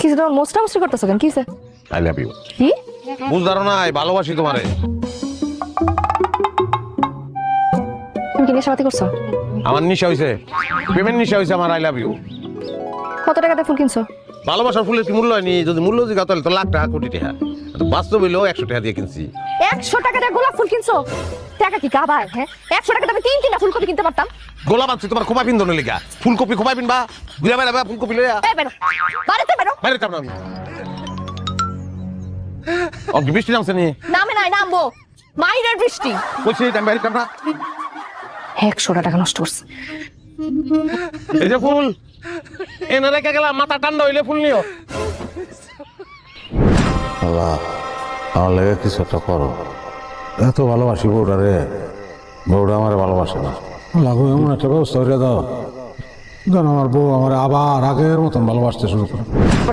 কিছু তোমার মোস্টা মুস্টি করতেছো কেন? কিসে? I love you. কি বুঝদারো না, ভালোবাসি তোমারে। তুমি কি নেশাপাতি করছো? আমার নিশা হইছে, পেমেন্ট নিশা হইছে আমার। I love you. কত টাকাতে ফুল কিনছো? ভালোবাসার ফুলের কি মূল্য হয়নি? যদি মূল্য জিগা তাহলে তো লাখ টাকা, কোটি টাকা। বাস্তব হইলেও 100 টাকা দিয়ে কিনছি। 100 টাকা দিয়ে গোলাপ ফুল কিনছো? টাকা কি কাবার? হ্যাঁ, 100 টাকা আমি তিনটা ফুলকপি কিনতে পারতাম। গোলাপ আনছি তোমার খোপা পিন ধরনের লিগা। ফুলকপি খোপা পিনবা, ঘুরে বেড়াবা ফুলকপি লইয়া। এই বেরো, বাড়িতে বেরো। বাইরে যাবো না আমি। ও কি বৃষ্টি নামছে নি? নামে নাই, নামবো। মাইরের বৃষ্টি। বলছি আমি বাইরে যাবো না। 100 টাকা নষ্ট করছে। এই যে ফুল এনে রেখে গেলাম, মাথা ঠান্ডা হইলে ফুল নিও। আল্লাহ, আমার লেগে কিছু একটা করো। এত ভালোবাসি বউটা রে, বউটা আমার ভালোবাসে না। লাগো এমন একটা ব্যবস্থা করে দাও যেন আমার বউ আমার আবার আগের মতন ভালোবাসতে শুরু করে।